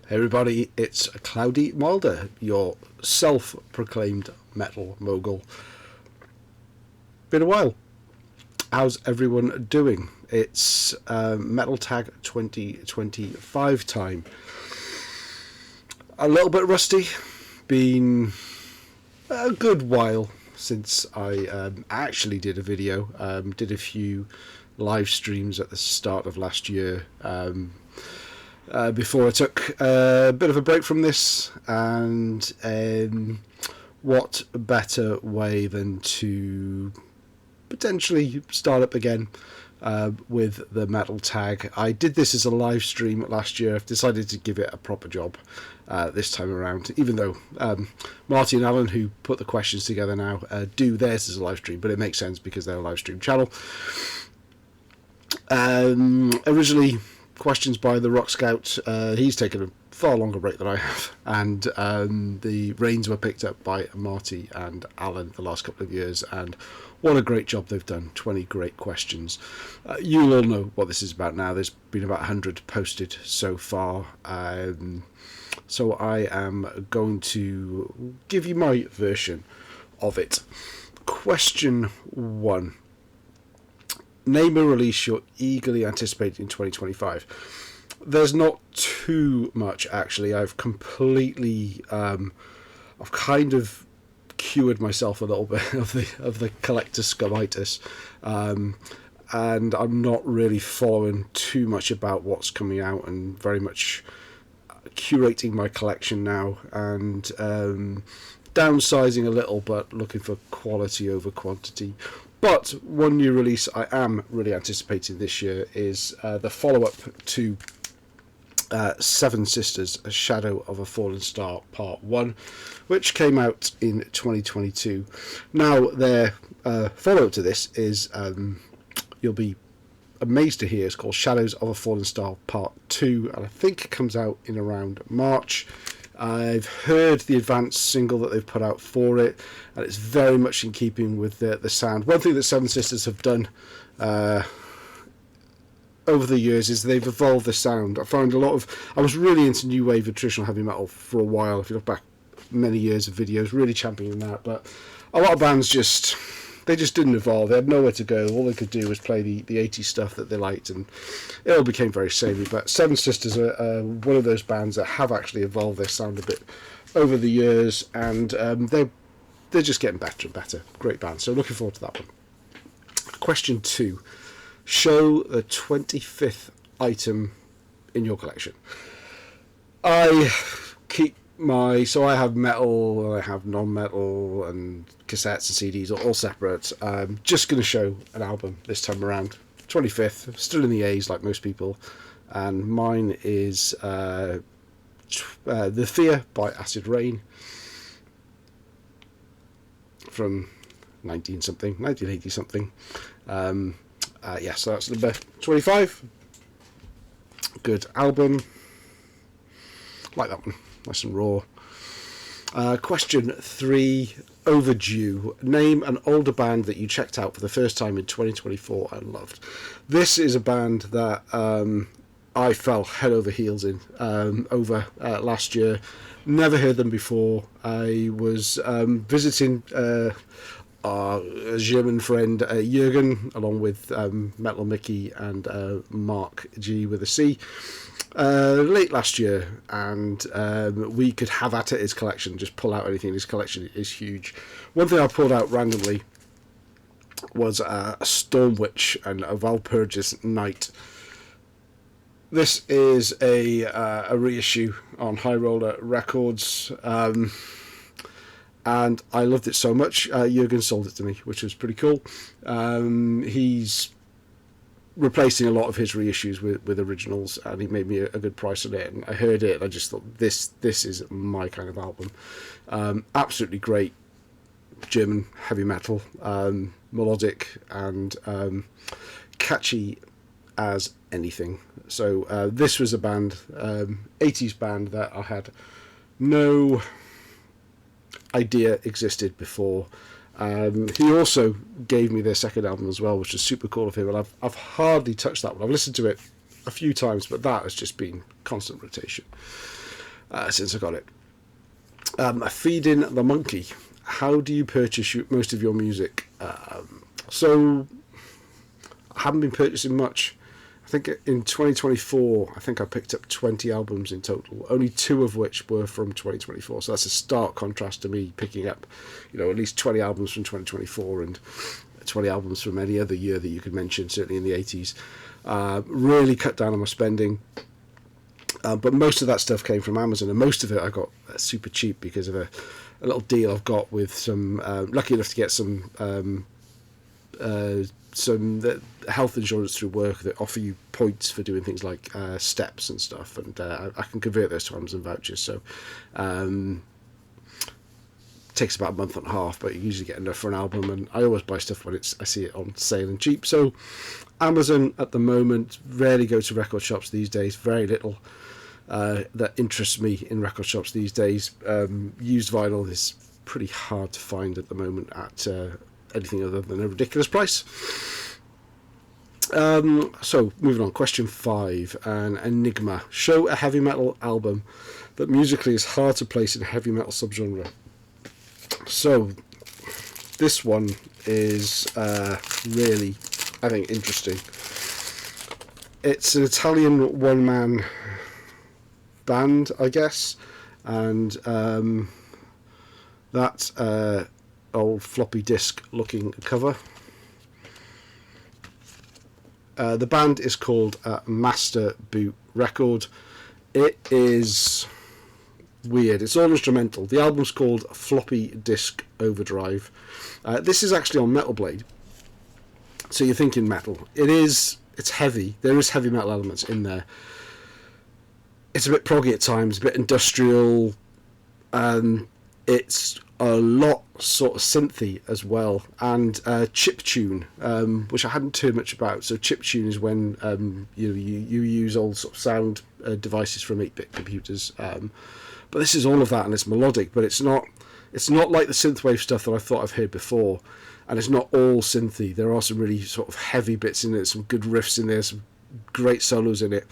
Hey everybody, it's Cloudy Wilder, your self-proclaimed metal mogul. Been a while. How's everyone doing? It's Metal Tag 2025 time. A little bit rusty. Been a good while since I actually did a video. Did a few live streams at the start of last year. Before I took a bit of a break from this, and what better way than to potentially start up again with the metal tag. I did this as a live stream last year. I've decided to give it a proper job this time around, even though Marty and Alan, who put the questions together now, do theirs as a live stream, but it makes sense because they're a live stream channel. Originally questions by the Rock Scout. He's taken a far longer break than I have, and the reins were picked up by Marty and Alan the last couple of years, and what a great job they've done. 20 great questions. You'll all know what this is about now. There's been about 100 posted so far, so I am going to give you my version of it. Question 1. Name a release you're eagerly anticipating in 2025. There's not too much, actually. I've completely, I've kind of cured myself a little bit of the collector scumitis, and I'm not really following too much about what's coming out, and very much curating my collection now, and downsizing a little, but looking for quality over quantity. But one new release I am really anticipating this year is the follow-up to Seven Sisters, A Shadow of a Fallen Star Part 1, which came out in 2022. Now, their follow-up to this is, you'll be amazed to hear, it's called Shadows of a Fallen Star Part 2, and I think it comes out in around March. I've heard the advanced single that they've put out for it, and it's very much in keeping with the sound. One thing that Seven Sisters have done over the years is they've evolved the sound. I found I was really into new wave and traditional heavy metal for a while. If you look back many years of videos, really championing that, but a lot of bands just didn't evolve. They had nowhere to go. All they could do was play the 80s stuff that they liked, and it all became very samey. But Seven Sisters are one of those bands that have actually evolved their sound a bit over the years, and they're just getting better and better. Great band. So looking forward to that one. Question 2. Show the 25th item in your collection. I keep so I have metal, I have non-metal, and cassettes and CDs are all separate. I'm just going to show an album this time around. 25th, still in the A's like most people, and mine is The Fear by Acid Rain from 1980 something. Yeah, so that's number 25. Good album. Like that one. Nice and raw. Question 3. Overdue. Name an older band that you checked out for the first time in 2024 and loved. This is a band that I fell head over heels in over last year. Never heard them before. I was visiting our German friend Jürgen, along with Metal Mickey and Mark G with a C, late last year, and we could have at it his collection, just pull out anything. His collection is huge. One thing I pulled out randomly was a Storm Witch and a Valpurgis Night. This is a reissue on High Roller Records, and I loved it so much. Jürgen sold it to me, which was pretty cool. He's replacing a lot of his reissues with originals, and he made me a good price on it. And I heard it, and I just thought, this is my kind of album. Absolutely great German heavy metal, melodic and catchy as anything. So this was a band, 80s band that I had no idea existed before. He also gave me their second album as well, which was super cool of him, and I've hardly touched that one. I've listened to it a few times, but that has just been constant rotation. since I got it. Feeding the Monkey. How do you purchase most of your music? So I haven't been purchasing much. I think in 2024, I think I picked up 20 albums in total, only 2 of which were from 2024. So that's a stark contrast to me picking up, at least 20 albums from 2024 and 20 albums from any other year that you could mention, certainly in the 80s. Really cut down on my spending. But most of that stuff came from Amazon, and most of it I got super cheap because of a little deal I've got with some, lucky enough to get some health insurance through work that offer you points for doing things like steps and stuff, and I can convert those to Amazon vouchers. So takes about a month and a half, but you usually get enough for an album, and I always buy stuff when I see it on sale and cheap. So Amazon at the moment, rarely go to record shops these days, very little that interests me in record shops these days. Used vinyl is pretty hard to find at the moment at anything other than a ridiculous price. So moving on, question 5, an enigma. Show a heavy metal album that musically is hard to place in a heavy metal subgenre. So this one is really, I think, interesting. It's an Italian one-man band, I guess, and that old floppy disk looking cover. The band is called Master Boot Record. It is weird. It's all instrumental. The album's called Floppy Disk Overdrive. This is actually on Metal Blade, so you're thinking metal. It's heavy. There is heavy metal elements in there. It's a bit proggy at times, a bit industrial. It's a lot sort of synthy as well, and chiptune, which I hadn't heard much about. So chiptune is when you use old sort of sound devices from 8-bit computers. But this is all of that, and it's melodic, but it's not like the synthwave stuff that I thought I've heard before, and it's not all synthy. There are some really sort of heavy bits in it, some good riffs in there, some great solos in it,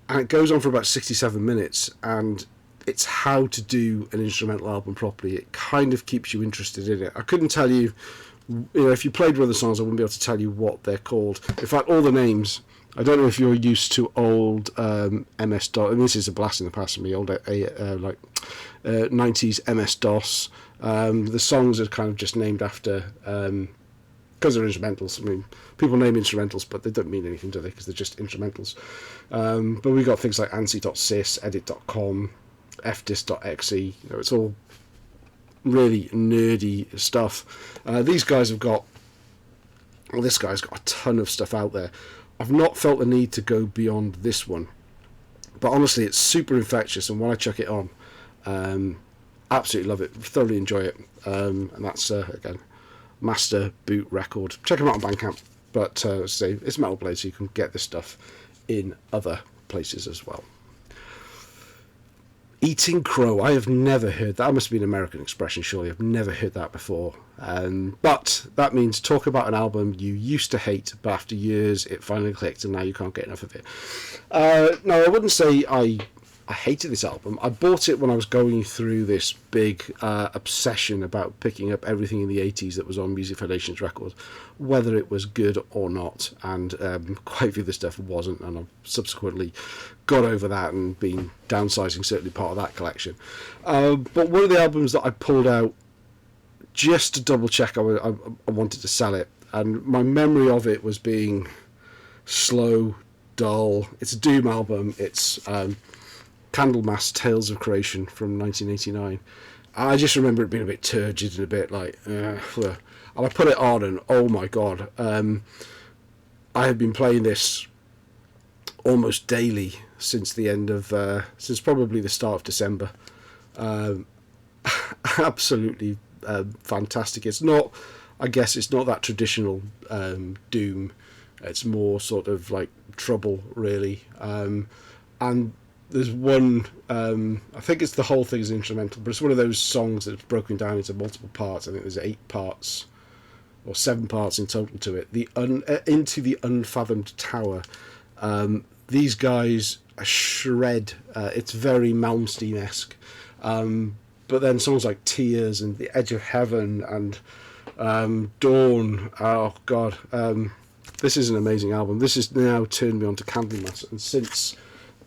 and it goes on for about 67 minutes, and it's how to do an instrumental album properly. It kind of keeps you interested in it. I couldn't tell you, if you played one of the songs, I wouldn't be able to tell you what they're called. In fact, all the names, I don't know if you're used to old MS-DOS, and this is a blast in the past for me, old 90s MS-DOS. The songs are kind of just named after, because they're instrumentals. I mean, people name instrumentals, but they don't mean anything, do they? Because they're just instrumentals. But we got things like ANSI.sys, edit.com, fdisc.exe. It's all really nerdy stuff. This guy's got a ton of stuff out there. I've not felt the need to go beyond this one, but honestly, it's super infectious, and when I chuck it on, absolutely love it, thoroughly enjoy it. And that's again, Master Boot Record. Check them out on Bandcamp, but say it's Metal Blade, so you can get this stuff in other places as well. Eating crow. I have never heard that. That must be an American expression, surely. I've never heard that before. But that means talk about an album you used to hate, but after years it finally clicked and now you can't get enough of it. No, I wouldn't say I hated this album. I bought it when I was going through this big obsession about picking up everything in the 80s that was on Music Foundation's records, whether it was good or not, and quite a few of the stuff wasn't, and I've subsequently got over that and been downsizing certainly part of that collection. But one of the albums that I pulled out just to double check I wanted to sell it, and my memory of it was being slow, dull. It's a doom album. It's Candlemas Tales of Creation from 1989. I just remember it being a bit turgid and a bit like, and I put it on, and oh my god, I have been playing this almost daily since the end of, since probably the start of December. Absolutely fantastic. It's not, I guess, it's not that traditional doom. It's more sort of like trouble, really. And there's one, I think it's the whole thing is instrumental, but it's one of those songs that's broken down into multiple parts. I think there's 8 parts or 7 parts in total to it. Into the Unfathomed Tower. These guys a shred. It's very Malmsteen-esque. But then songs like Tears and The Edge of Heaven and Dawn. Oh, God. This is an amazing album. This has now turned me on to Candlemas. And since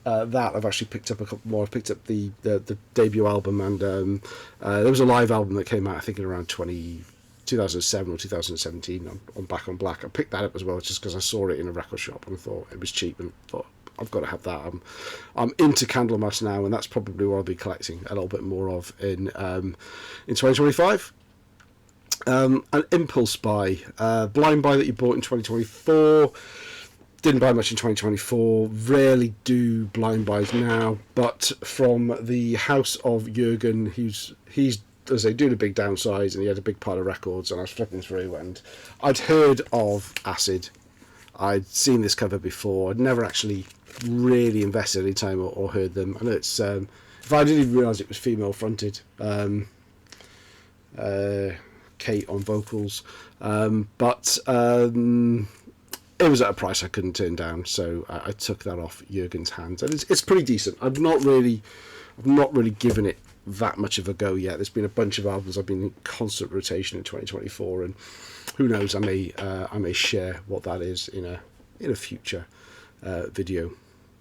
that, I've actually picked up a couple more. I've picked up the debut album, and there was a live album that came out, I think, in around 2007 or 2017 on Back on Black. I picked that up as well just because I saw it in a record shop and thought it was cheap and thought, I've got to have that. I'm into Candlemas now, and that's probably what I'll be collecting a little bit more of in 2025. An impulse buy, blind buy that you bought in 2024. Didn't buy much in 2024. Rarely do blind buys now, but from the house of Jürgen, he's as they do a big downsize, and he had a big pile of records, and I was flipping through, and I'd heard of Acid. I'd seen this cover before. I'd never actually really invested any time or heard them. I know it's if I didn't even realise it was female fronted. Kate on vocals, but it was at a price I couldn't turn down, so I took that off Jürgen's hands, and it's pretty decent. I've not really given it that much of a go yet. There's been a bunch of albums I've been in constant rotation in 2024, and who knows, I may share what that is in a future video,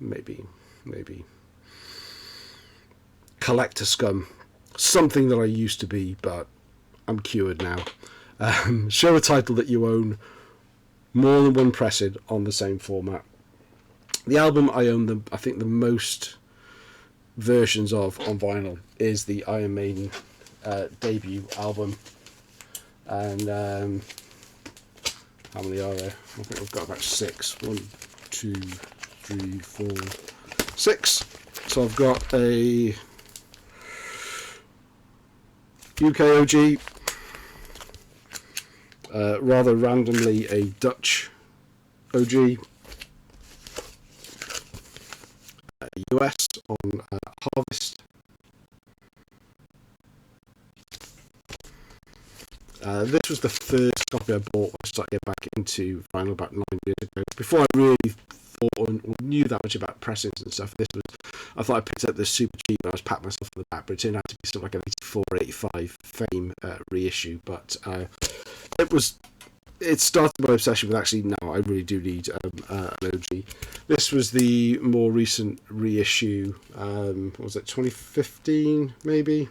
maybe collector scum, something that I used to be, but I'm cured now. Show a title that you own more than one pressing on the same format. The album I own I think the most versions of on vinyl is the Iron Maiden debut album, and how many are there? I think I've got about 6. 1, 2, 3, 4, 6. So I've got a UK OG, rather randomly a Dutch OG, US on Harvest, this was the first copy I bought when I started getting back into vinyl about 9 years ago. Before I really thought or knew that much about pressings and stuff, I thought I picked up this super cheap and I was patting myself on the back, but it turned out to be sort of like an 84, 85 Fame reissue. But it started my obsession with actually, no, I really do need an OG. This was the more recent reissue. What was it, 2015 maybe?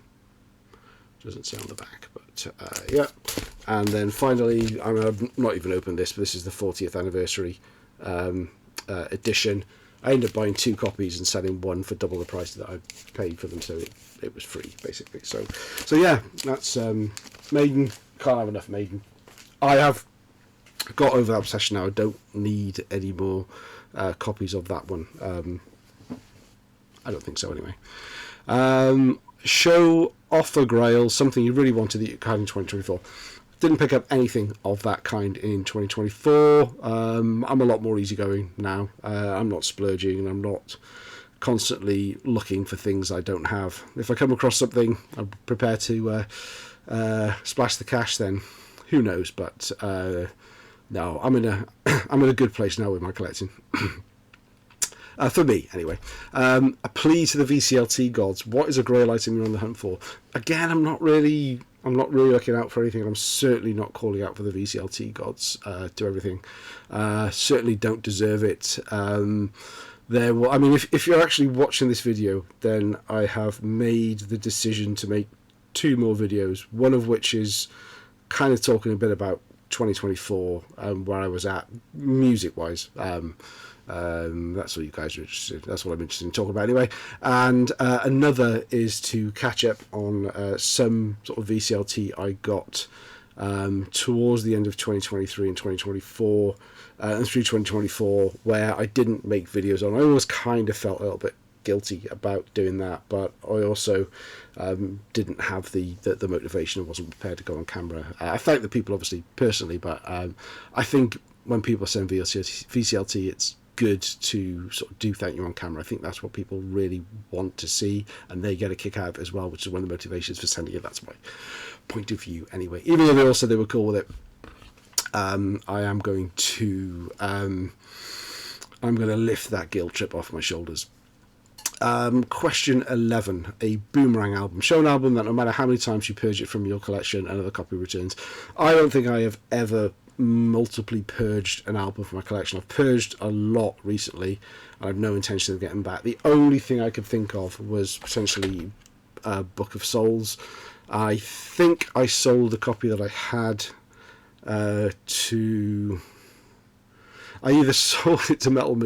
Doesn't say on the back, but yeah. And then finally, I've not even opened this, but this is the 40th anniversary edition. I ended up buying 2 copies and selling one for double the price that I paid for them, so it was free basically. So yeah, that's Maiden. Can't have enough Maiden. I have got over that obsession now. I don't need any more copies of that one. I don't think so anyway. Show off a grail, something you really wanted that you had in 2024. Didn't pick up anything of that kind in 2024. I'm a lot more easygoing now. I'm not splurging, and I'm not constantly looking for things I don't have. If I come across something, I'm prepared to splash the cash. Then who knows? But no, I'm in a good place now with my collecting. For me, anyway. A plea to the VCLT gods. What is a grail item you're on the hunt for? Again, I'm not really looking out for anything. I'm certainly not calling out for the VCLT gods to everything. Certainly don't deserve it. If you're actually watching this video, then I have made the decision to make 2 more videos. One of which is kind of talking a bit about 2024 where I was at music-wise. That's what you guys are interested in. That's what I'm interested in talking about anyway. And another is to catch up on some sort of VCLT I got towards the end of 2023 and 2024 and through 2024 where I didn't make videos on. I always kind of felt a little bit guilty about doing that, but I also didn't have the motivation. I wasn't prepared to go on camera. I thank the people obviously personally, but I think when people send VCLT, it's good to sort of do thank you on camera. I think that's what people really want to see, and they get a kick out of it as well, which is one of the motivations for sending it. That's my point of view anyway. Even though they were cool with it, I am going to lift that guilt trip off my shoulders. Question 11. A boomerang album. Show an album that no matter how many times you purge it from your collection, another copy returns. I don't think I have ever multiply purged an album from my collection. I've purged a lot recently, and I have no intention of getting back. The only thing I could think of was potentially Book of Souls. I think I sold the copy that I had to... I either sold it to Metal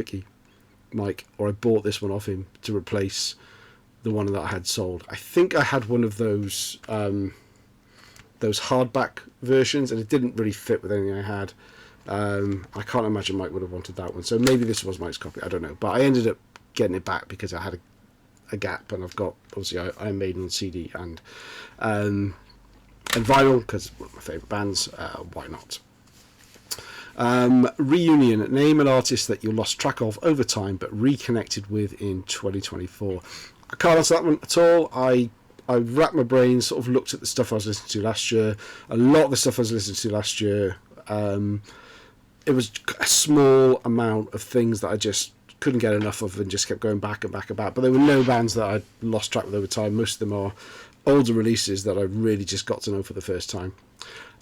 Mike, or I bought this one off him to replace the one that I had sold. I think I had one of those hardback versions, and it didn't really fit with anything I had. I can't imagine Mike would have wanted that one, so maybe this was Mike's copy, I don't know. But I ended up getting it back because I had a gap, and I've got, obviously, Iron Maiden on CD and vinyl, because one of my favourite bands. Why not? Reunion. Name an artist that you lost track of over time but reconnected with in 2024. I can't answer that one at all. I racked my brain, sort of looked at the stuff I was listening to last year. A lot of the stuff I was listening to last year, it was a small amount of things that I just couldn't get enough of and just kept going back and back about. But there were no bands that I lost track with over time. Most of them are older releases that I really just got to know for the first time.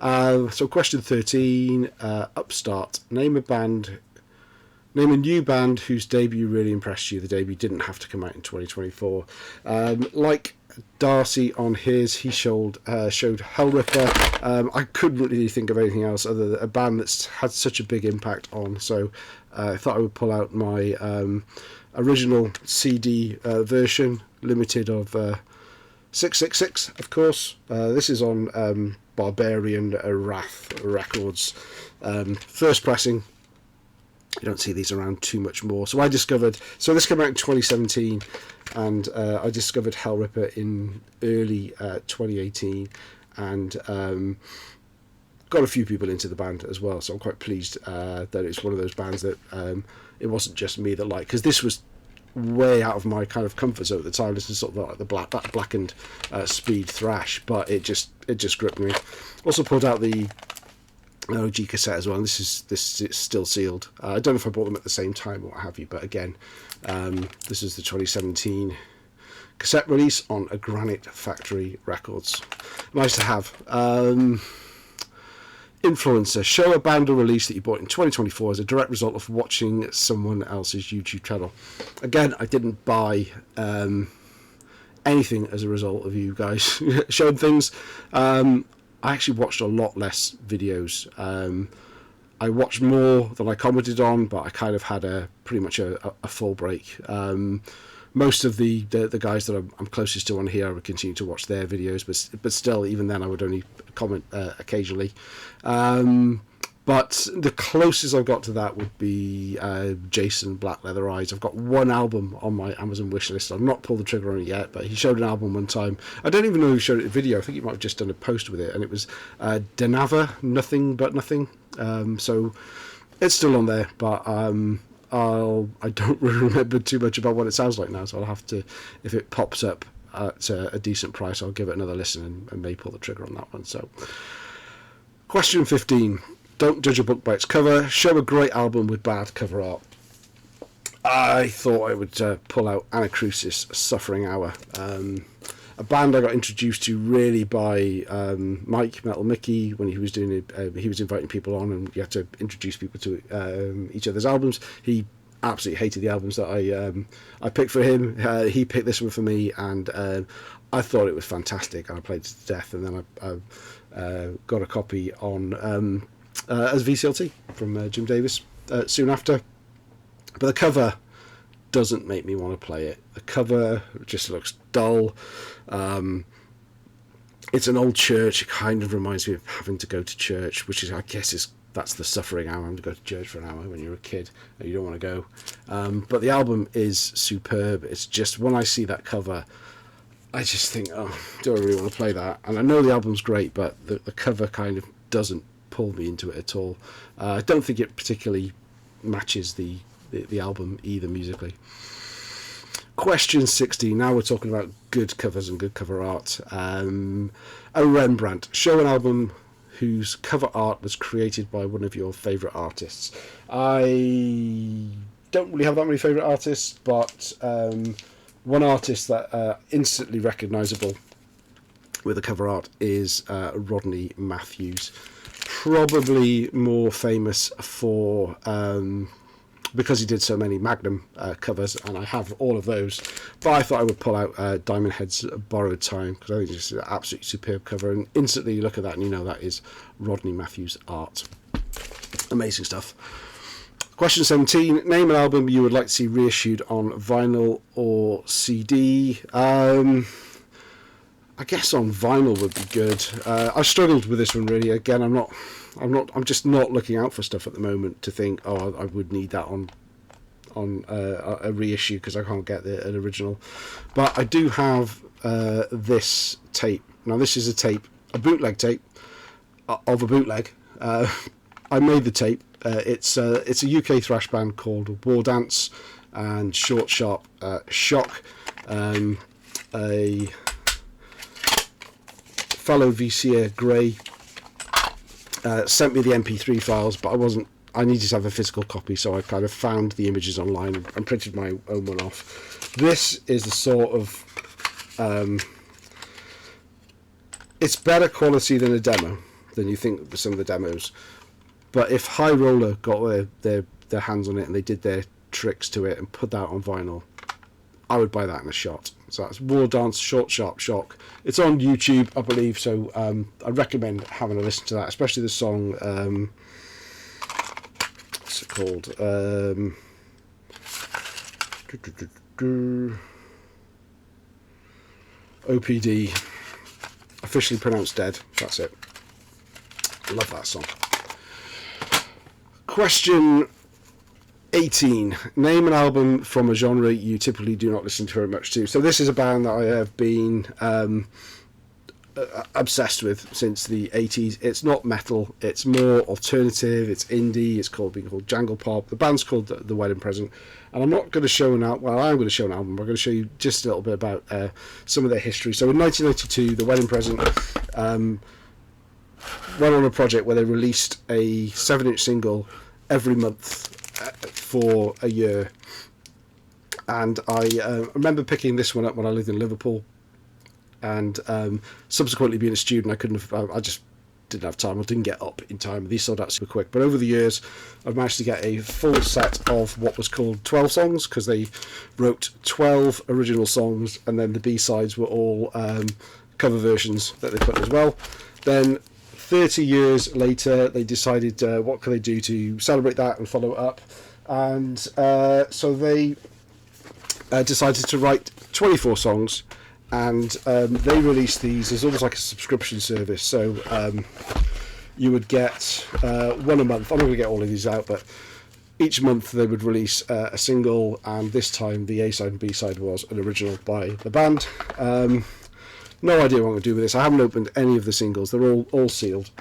So question 13, Upstart. Name a new band whose debut really impressed you. The debut didn't have to come out in 2024. Like Darcy on his, he showed Hellripper. I couldn't really think of anything else other than a band that's had such a big impact on. So I thought I would pull out my original CD version, limited of 666, of course. This is on Barbarian Wrath Records. First pressing. You don't see these around too much more. So this came out in 2017, and I discovered Hellripper in early 2018, and got a few people into the band as well. So I'm quite pleased that it's one of those bands that it wasn't just me that liked, because this was way out of my kind of comfort zone at the time. This is sort of like the blackened speed thrash, but it just gripped me. Also pulled out the OG cassette as well, and this is still sealed. I don't know if I bought them at the same time or what have you, but again, this is the 2017 cassette release on a Granite Factory Records. Nice to have. Influencer. Show a band or release that you bought in 2024 as a direct result of watching someone else's YouTube channel. Again, I didn't buy anything as a result of you guys showing things. I actually watched a lot less videos. I watched more than I commented on, but I kind of had pretty much a full break. Most of the guys that I'm closest to on here, I would continue to watch their videos, but still, even then, I would only comment occasionally. But the closest I've got to that would be Jason Black Leather Eyes. I've got one album on my Amazon wish list. I've not pulled the trigger on it yet, but he showed an album one time. I don't even know who showed it a video. I think he might have just done a post with it, and it was Denava, Nothing But Nothing. So it's still on there, but I don't really remember too much about what it sounds like now, so I'll have to, if it pops up at a decent price, I'll give it another listen and may pull the trigger on that one. So, question 15. Don't judge a book by its cover. Show a great album with bad cover art. I thought I would pull out Anacrusis, Suffering Hour. A band I got introduced to really by Mike, Metal Mickey, when he was doing it. He was inviting people on, and you had to introduce people to each other's albums. He absolutely hated the albums that I picked for him. He picked this one for me, and I thought it was fantastic, and I played it to death. And then I got a copy on as VCLT from Jim Davis soon after. But the cover doesn't make me want to play it. The cover just looks dull. It's an old church. It kind of reminds me of having to go to church, which is, I guess, that's the suffering hour. I'm to go to church for an hour when you're a kid and you don't want to go. But the album is superb. It's just, when I see that cover, I just think, oh, do I really want to play that? And I know the album's great, but the cover kind of doesn't pull me into it at all. I don't think it particularly matches the album either musically. Question 16. Now we're talking about good covers and good cover art. A Rembrandt. Show an album whose cover art was created by one of your favourite artists. I don't really have that many favourite artists, but One artist that instantly recognisable with the cover art is Rodney Matthews, probably more famous for because he did so many Magnum covers, and I have all of those, but I thought I would pull out Diamond Head's Borrowed Time, because I think it's an absolutely superb cover, and instantly you look at that and you know that is Rodney Matthews art. Amazing stuff. Question 17, name an album you would like to see reissued on vinyl or CD. I guess on vinyl would be good. I struggled with this one really. Again, I'm just not looking out for stuff at the moment to think, oh, I would need that on a reissue because I can't get an original. But I do have this tape. Now this is a bootleg tape of a bootleg. I made the tape. It's a UK thrash band called War Dance and Short Sharp Shock. A fellow VCA Gray sent me the MP3 files, but I needed to have a physical copy, so I kind of found the images online and printed my own one off. This is the sort of it's better quality than a demo than you think with some of the demos, but if High Roller got their hands on it and they did their tricks to it and put that on vinyl, I would buy that in a shot. So that's War Dance, Short Sharp Shock. It's on YouTube, I believe, so I recommend having a listen to that, especially the song, what's it called? OPD, officially pronounced dead. That's it. I love that song. Question 18. Name an album from a genre you typically do not listen to very much to. So this is a band that I have been obsessed with since the 80s. It's not metal, it's more alternative, it's indie, it's being called Jangle Pop. The band's called The Wedding Present, and I'm not going to show an album. Well, I am going to show an album. I'm going to show you just a little bit about some of their history. So in 1992, The Wedding Present went on a project where they released a 7-inch single every month for a year, and I remember picking this one up when I lived in Liverpool, and subsequently being a student I just didn't have time, I didn't get up in time. These sold out super quick, but over the years I've managed to get a full set of what was called 12 songs, because they wrote 12 original songs and then the B-sides were all cover versions that they put as well. Then 30 years later they decided what can they do to celebrate that and follow it up, and so they decided to write 24 songs, and they released these as almost like a subscription service. So you would get one a month. I'm not going to get all of these out, but each month they would release a single, and this time the A-side and B-side was an original by the band. No idea what I'm going to do with this. I haven't opened any of the singles. They're all sealed.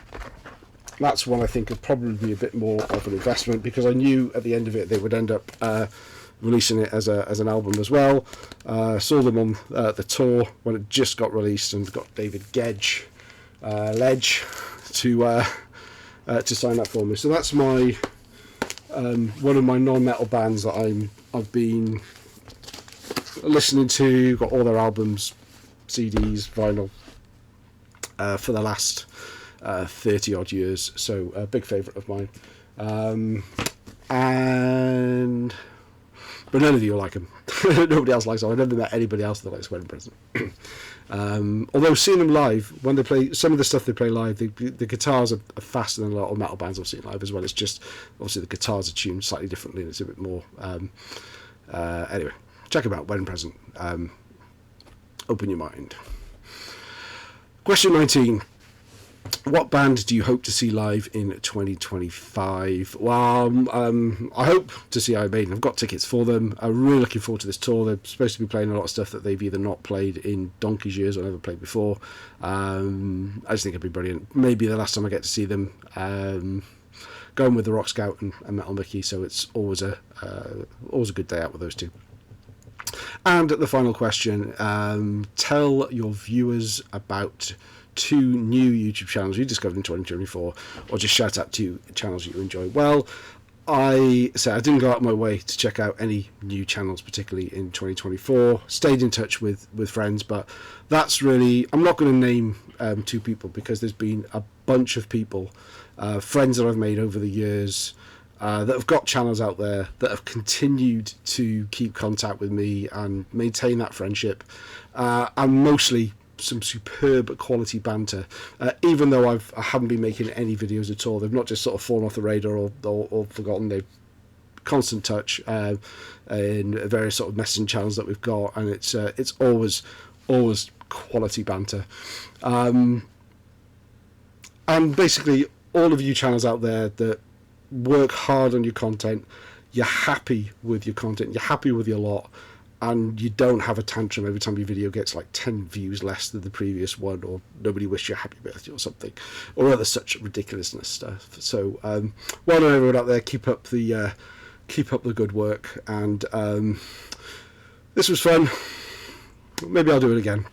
That's one I think would probably be a bit more of an investment, because I knew at the end of it they would end up releasing it as an album as well. Saw them on the tour when it just got released, and got David Ledge to sign up for me. So that's my one of my non-metal bands that I've been listening to. Got all their albums, CDs, vinyl for the last 30 odd years, so a big favourite of mine, but none of you like them. Nobody else likes them. I've never met anybody else that likes Wedding Present. Although seeing them live, when they play some of the stuff they play live, the guitars are faster than a lot of metal bands I've seen live as well. It's just obviously the guitars are tuned slightly differently and it's a bit more anyway, check them out. Wedding Present. Open your mind. Question 19. What band do you hope to see live in 2025? Well, I hope to see Iron Maiden. I've got tickets for them. I'm really looking forward to this tour. They're supposed to be playing a lot of stuff that they've either not played in donkey's years or never played before. I just think it'd be brilliant. Maybe the last time I get to see them. Going with the Rock Scout and Metal Mickey, so it's always a good day out with those two. And the final question, tell your viewers about 2 new YouTube channels you discovered in 2024, or just shout out 2 channels you enjoy. Well, I didn't go out of my way to check out any new channels, particularly in 2024. Stayed in touch with friends, but that's really, I'm not going to name two people, because there's been a bunch of people, friends that I've made over the years, that have got channels out there that have continued to keep contact with me and maintain that friendship, and mostly some superb quality banter, even though I haven't been making any videos at all. They've not just sort of fallen off the radar or forgotten. They've constant touch in various sort of messaging channels that we've got, and it's always quality banter. And basically, all of you channels out there that work hard on your content, you're happy with your content, you're happy with your lot, and you don't have a tantrum every time your video gets like 10 views less than the previous one, or nobody wished you a happy birthday or something, or other such ridiculousness stuff. So well done everyone out there. Keep up the good work, and this was fun. Maybe I'll do it again.